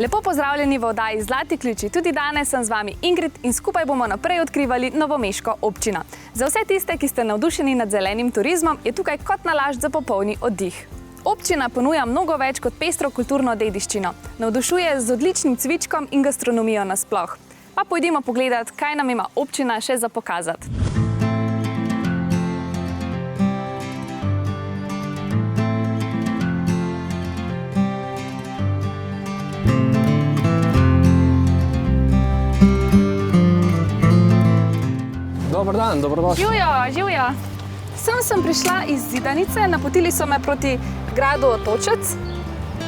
Lepo pozdravljeni v oddaji Zlati ključi. Tudi danes sem z vami Ingrid in skupaj bomo naprej odkrivali novomeško občino. Za vse tiste, ki ste navdušeni nad zelenim turizmom, je tukaj kot nalašč za popolni oddih. Občina ponuja mnogo več kot pestro kulturno dediščino. Navdušuje z odličnim cvičkom in gastronomijo nasploh. Pa pojdimo pogledat, kaj nam ima občina še za pokazati. Dobar dan, dobrodošli. Živjo. Sem prišla iz Zidanice, napotili so me proti gradu Otočec.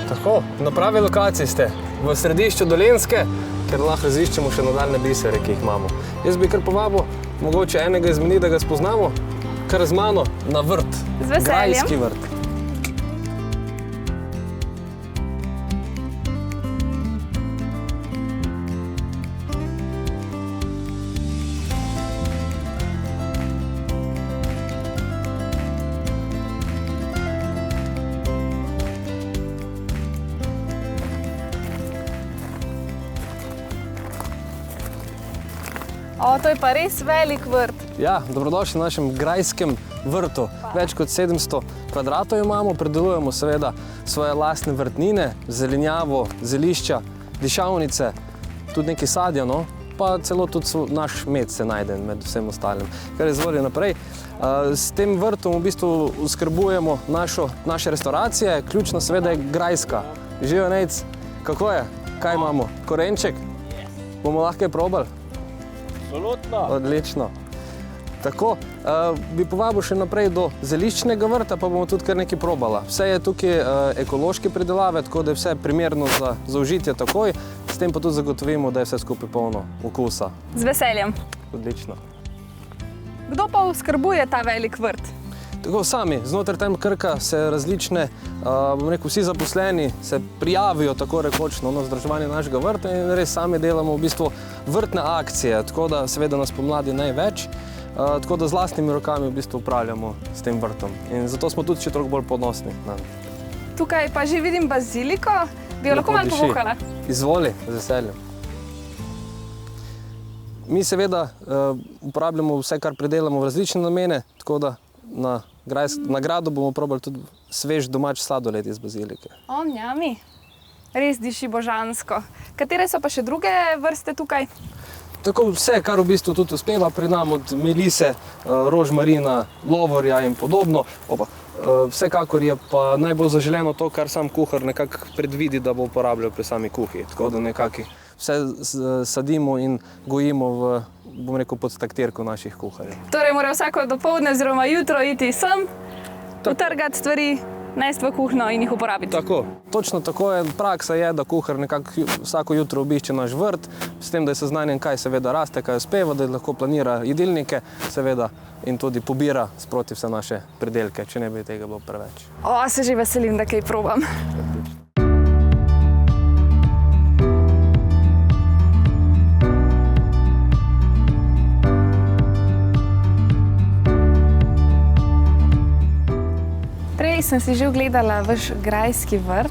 Tako, na pravi lokaciji ste, v središču Dolenjske, ker lahko raziščemo še nadaljne bisere, ki jih imamo. Jaz bi kar povabil, mogoče enega izmed njih, da ga spoznamo, kar z mano na vrt. Z veseljem. Grajski vrt. O, to je pa res velik vrt. Ja, dobrodošli v našem grajskem vrtu. Več kot 700 kvadratov imamo, predelujemo seveda svoje lastne vrtnine, zelenjavo, zelišča, dišavnice, tudi nekaj sadja, no? Pa celo tudi naš med se najde med vsem ostalim. Kar je izvolje naprej. S tem vrtom v bistvu oskrbujemo naše restauracije, ključna seveda je grajska. Živijo Nejc, kako je? Kaj imamo? Korenček? Bomo lahko probali? Absolutno. Odlično. Tako, bi povabil še naprej do zeliščnega vrta, pa bomo tudi kar nekaj probala. Vse je tukaj ekološke pridelave, tako da je vse primerno za užitje takoj, s tem pa tudi zagotovimo, da je vse skupaj polno okusa. Z veseljem. Odlično. Kdo pa oskrbuje ta velik vrt? Tako sami, znotraj tem Krka se različne, bom rekel, vsi zaposleni se prijavijo tako rekoč na vzdrževanje našega vrta in res sami delamo v bistvu vrtne akcije, tako da seveda nas pomladi največ, tako da z lastnimi rokami v bistvu upravljamo s tem vrtom in zato smo tudi še toliko bolj ponosni. Tukaj pa že vidim baziliko, bi jo lahko malo povohala? Izvoli, z veseljem. Mi seveda uporabljamo vse, kar pridelamo v različne namene, tako da na gradu bomo probali tudi svež domač sladoled iz bazilike. O, njami. Res diši božansko. Katere so pa še druge vrste tukaj? Tako vse, kar v bistvu tudi uspeva pri nam, od melise, rožmarina, lovorja in podobno. Vsekakor je pa najbolj zaželeno to, kar sam kuhar nekako predvidi, da bo uporabljal pri sami kuhi. Tako da nekako vse sadimo in gojimo v, bom rekel, pod taktirko naših kuharjev. Torej mora vsako dopoldne oziroma jutro iti sem, utrgati stvari, nesti v kuhno in jih uporabiti. Tako, točno tako je. Praksa je, da kuhar nekako vsako jutro obišče naš vrt, s tem, da je seznanjen, kaj seveda raste, kaj uspeva, da lahko planira jedilnike, seveda, in tudi pobira sproti vse naše pridelke, če ne bi tega bilo preveč. O, se že veselim, da kaj probam. Prej sem si že ogledala vaš grajski vrt.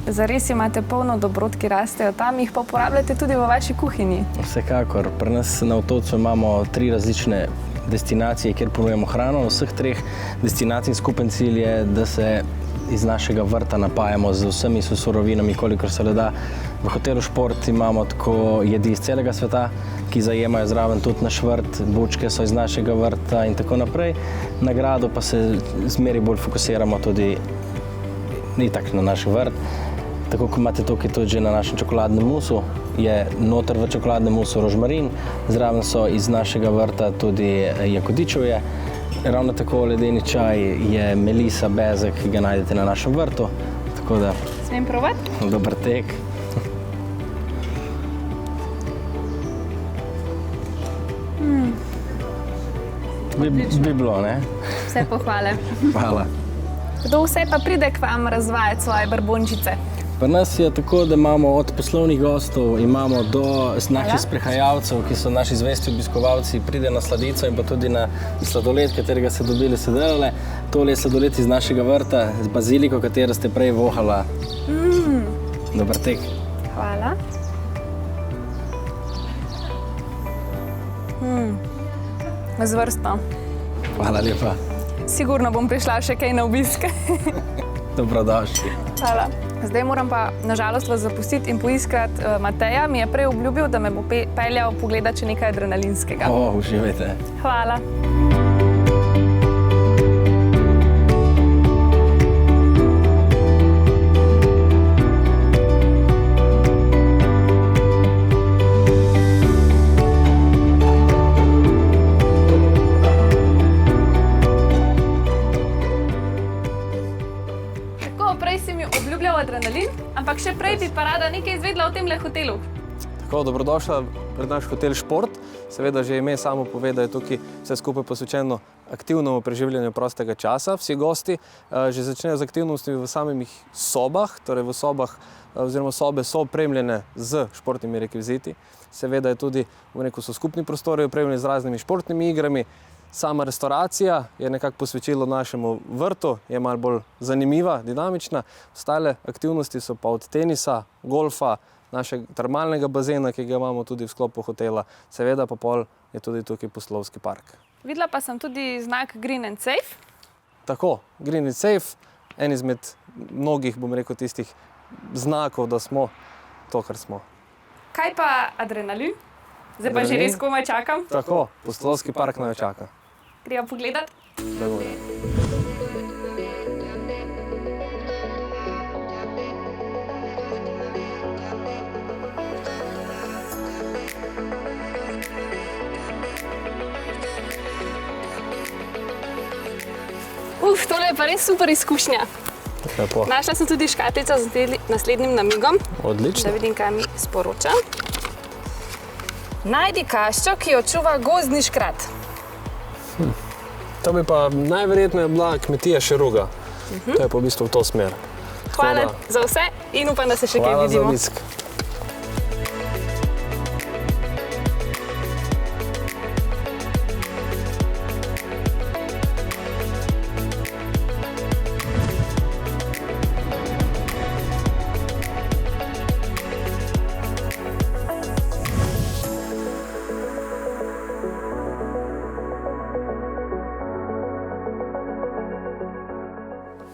Zares imate polno dobrot, ki rastejo tam, jih pa uporabljate tudi v vaši kuhinji. Vsekakor. Pri nas na Otočcu imamo 3 različne destinacije, kjer ponujemo hrano. Na vseh 3 destinacij skupen cilj je, da se iz našega vrta napajamo z vsemi surovinami, kolikor se le da. V hotelu Šport imamo tako jedi iz celega sveta, ki zajemajo zraven tudi naš vrt, bučke so iz našega vrta in tako naprej. Na gradu pa se zmeri bolj fokusiramo tudi itak na naš vrt. Tako kot imate tukaj tudi že na našem čokoladnem musu, je noter v čokoladnem musu rožmarin, zraven so iz našega vrta tudi jakodičevje. Ravno tako ledeni čaj je melisa, bezek, ki ga najdete na našem vrtu. Tako da... Smem probati? Dober tek. Bi bilo, ne? Vse pohvale. Hvala. Kdo vse pa pride k vam razvajati svoje brbončice? Pri nas je tako, da imamo od poslovnih gostov, imamo do naših sprehajalcev, ki so naši zvesti obiskovalci, pride na sladico in pa tudi na sladoled, katerega ste dobili sedelale. Tole je sladoled iz našega vrta z baziliko, katero ste prej vohala. Dober tek. Hvala. Zvrstno. Hvala lepa. Sigurno bom prišla še kaj na obisk. Dobrodošli. Hvala. Zdaj moram pa nažalost vas zapustiti in poiskati Mateja. Mi je prej obljubil, da me bo peljal pogledati še nekaj adrenalinskega. Uživajte. Hvala. Prej si mi obljubljal adrenalin, ampak še prej bi pa rada nekaj izvedela o temle hotelu. Tako, dobrodošla pred naš hotel Šport. Seveda že ime samo pove, da je tukaj vse skupaj posvečeno aktivnemu preživljanju prostega časa. Vsi gosti že začnejo z aktivnostmi v samih sobah, torej v sobah oziroma sobe so opremljene z športnimi rekviziti. Seveda je tudi, so skupni prostori opremljeni z raznimi športnimi igrami. Sama restauracija je nekako posvečilo našemu vrtu, je malo bolj zanimiva, dinamična. Ostale aktivnosti so pa od tenisa, golfa, našega termalnega bazena, ki ga imamo tudi v sklopu hotela. Seveda pa pol je tudi tukaj poslovski park. Videla pa sem tudi znak Green and Safe. Tako, Green and Safe, en izmed mnogih, tistih znakov, da smo to, kar smo. Kaj pa adrenalin? Zdaj pa že res komaj čakam. Tako, poslovski park naj čaka. Gremo pogledat. Tole je pa res super izkušnja. Lepo. Našla sem tudi škatlico z naslednjim namigom. Odlično. Da vidim, kaj mi sporoča. Najdi kaščo, ki jo čuva gozdni škrat. To bi pa najverjetneje bila kmetija Šeruga. To je pa v bistvu v to smer. Hvala za vse in upam, da se še kaj vidimo. Hvala za obisk.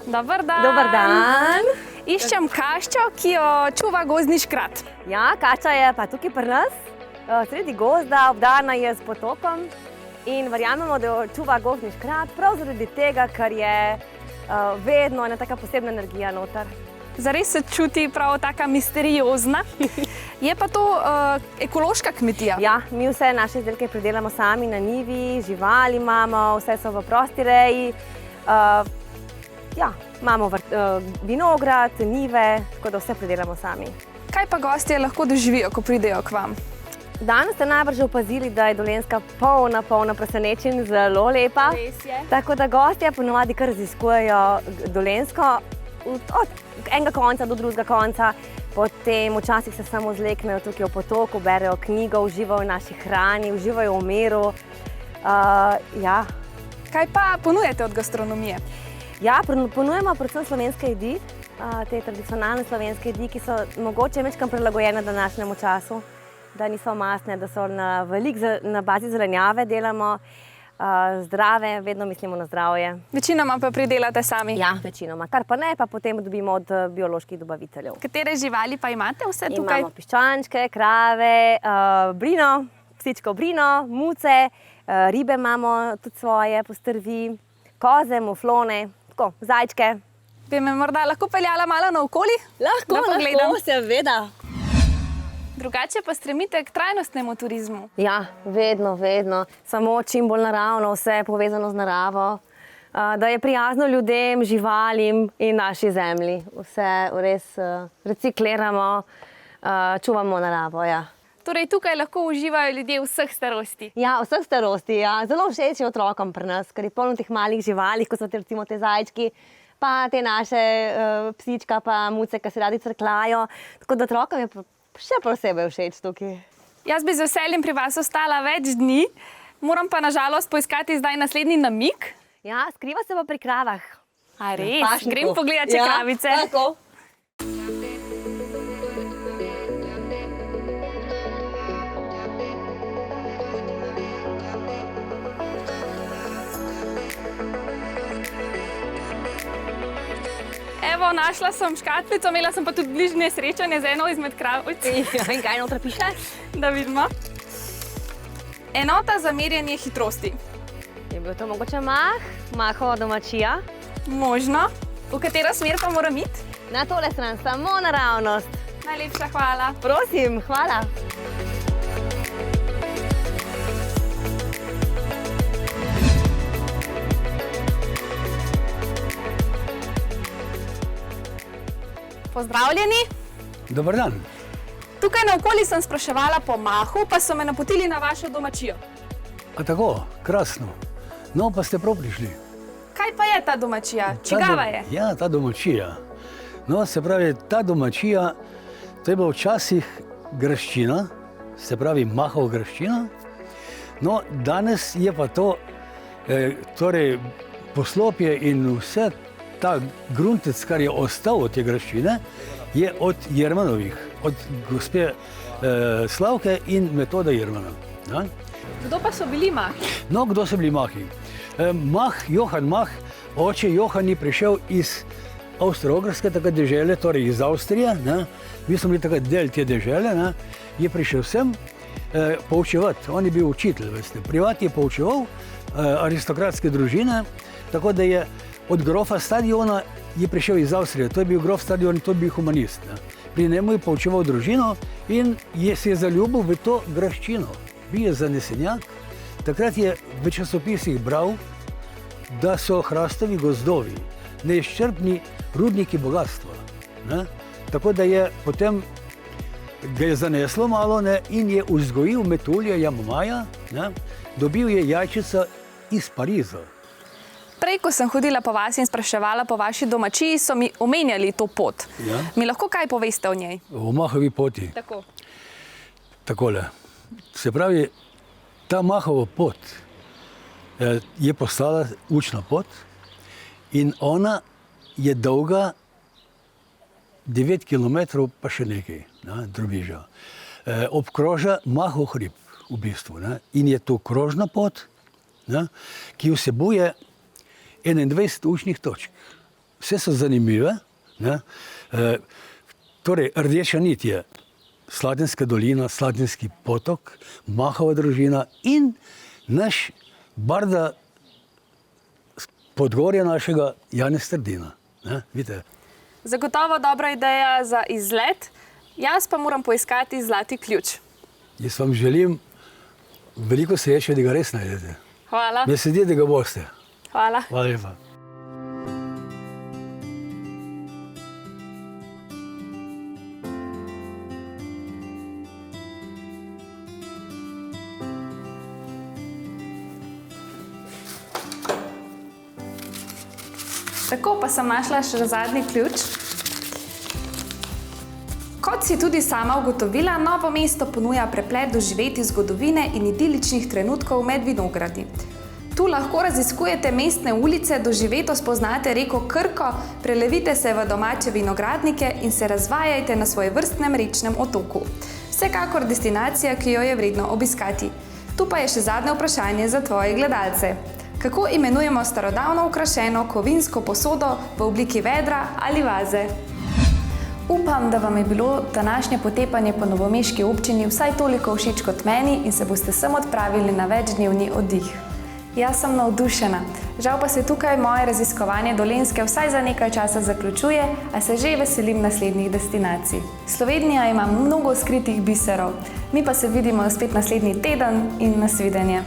Dober dan. Dober dan. Iščem kaščo, ki jo čuva gozdni škrat. Ja, kača je pa tukaj pri nas, sredi gozda, obdana je s potokom in verjamemo, da jo čuva gozdni škrat, prav zaradi tega, ker je vedno ena taka posebna energija noter. Zares se čuti prav taka misteriozna. Je pa to ekološka kmetija. Ja, mi vse naše izdelke pridelamo sami na njivi, živali imamo, vse so v prosti reji. Ja, imamo vinograd, njive, tako da vse pridelamo sami. Kaj pa gostje lahko doživijo, ko pridejo k vam? Danes ste najbrž opazili, da je Dolenjska polna presenečenj, zelo lepa. Res je. Tako da gostje ponovadi kar raziskujejo Dolenjsko od enega konca do drugega konca. Potem včasih se samo zleknejo tukaj v potoku, berejo knjigo, uživajo v naši hrani, uživajo v miru. Ja. Kaj pa ponujate od gastronomije? Ja, ponujemo predvsem slovenske jedi, te tradicionalne slovenske jedi, ki so mogoče majčkeno prilagojene današnjemu času, da niso mastne, da so na bazi zelenjave delamo, zdrave, vedno mislimo na zdravje. Večinoma pa pridelate sami? Ja, večinoma. Kar pa ne, pa potem dobimo od bioloških dobaviteljev. Katere živali pa imate vse tukaj? Imamo piščančke, krave, brino, psičko brino, muce, ribe imamo tudi svoje, postrvi, koze, muflone. Zajčke. Bi me morda lahko peljala malo naokoli? Lahko, seveda. Drugače pa stremite k trajnostnemu turizmu. Ja, vedno. Samo čim bolj naravno, vse povezano z naravo. Da je prijazno ljudem, živalim in naši zemlji. Vse res recikliramo, čuvamo naravo, ja. Torej tukaj lahko uživajo ljudje vseh starosti. Ja, vseh starosti, ja. Zelo všeč je otrokom pri nas, ker je polno teh malih živalih, kot so recimo te zajčki, pa te naše psička, pa muce, ki se radi crklajo. Tako da otrokom je še posebej všeč tukaj. Jaz bi z veseljem pri vas ostala več dni, moram pa na žalost poiskati zdaj naslednji namig. Ja, skriva se pa pri kravah. A res? Grem pogledat, če kravice. Tako. Evo, našla sem škatlico, imela sem pa tudi bližnje srečanje z eno izmed kravic. In kaj noter piše? Da vidimo. Enota za merjenje hitrosti. Je bil to mogoče Mah? Mahova domačija? Možno. V katero smer pa moram iti? Na tole stran, samo naravnost. Najlepša hvala. Prosim, hvala. Pozdravljeni. Dober dan. Tukaj naokoli sem spraševala po Mahu, pa so me napotili na vašo domačijo. A tako, krasno. No, pa ste prav prišli. Kaj pa je ta domačija? Čigava je? Ja, ta domačija. No, se pravi, ta domačija, to je bila včasih graščina, se pravi Mahova graščina. No, danes je pa to, torej poslopje in vse ta gruntec, kar je ostal od te graščine, je od Jermanovih, od gospe Slavke in Metoda Jermana. Ja? Kdo pa so bili Mahi? No, kdo so bili Mahi? Johan Mah, oče Johan je prišel iz Avstro-Ogrske dežele, torej iz Avstrije, ne? Mi smo bili takrat del te dežele, ne? Je prišel sem poučevati, on je bil učitelj, veste. Privat je poučeval aristokratske družine, tako da je od grofa Stadiona je prišel iz Avstrije, to je bil grof Stadion in to je bil humanist. Ne? Pri njemu je poučeval družino in se je zaljubil v to graščino. Bil je zanesenjak, takrat je v časopisih bral, da so hrastovi gozdovi neizčrpni rudniki bogatstva. Ne? Tako da je potem ga je zaneslo malo, ne? In je vzgojil metulje Jamamaja, ne? Dobil je jajčica iz Pariza. Prej, ko sem hodila po vas in spraševala po vaši domačiji, so mi omenjali to pot. Ja. Mi lahko kaj poveste o njej? O Mahovi poti. Tako. Takole. Se pravi, ta Mahova pot je postala učna pot in ona je dolga 9 km pa še nekaj, drobiža. Obkroža Mahov hrib v bistvu. Ne? In je to krožna pot, ne? Ki vsebuje 21 učnih točk. Vse so zanimive. Ne? Torej, rdeča nit je Slatinska dolina, Slatinski potok, Mahova družina in naš barda podgorja našega Janez Trdina. Ne? Vidite? Zagotovo dobra ideja za izlet. Jaz pa moram poiskati zlati ključ. Jaz vam želim veliko sreče, da ga res najdete. Hvala. Veseli, da ga boste. Hvala. Hvala lepa. Tako, pa sem našla še zadnji ključ. Kot si tudi sama ugotovila, Novo mesto ponuja preplet doživeti zgodovine in idiličnih trenutkov med vinogradi. Tu lahko raziskujete mestne ulice, doživeto spoznate reko Krko, prelevite se v domače vinogradnike in se razvajajte na svojevrstnem rečnem otoku. Vsekakor destinacija, ki jo je vredno obiskati. Tu pa je še zadnje vprašanje za tvoje gledalce. Kako imenujemo starodavno okrašeno kovinsko posodo v obliki vedra ali vaze? Upam, da vam je bilo današnje potepanje po novomeški občini vsaj toliko všeč kot meni in se boste sem odpravili na večdnevni oddih. Jaz sem navdušena. Žal pa se tukaj moje raziskovanje Dolenjske vsaj za nekaj časa zaključuje, a se že veselim naslednjih destinacij. Slovenija ima mnogo skritih biserov. Mi pa se vidimo spet naslednji teden in nasvidenje.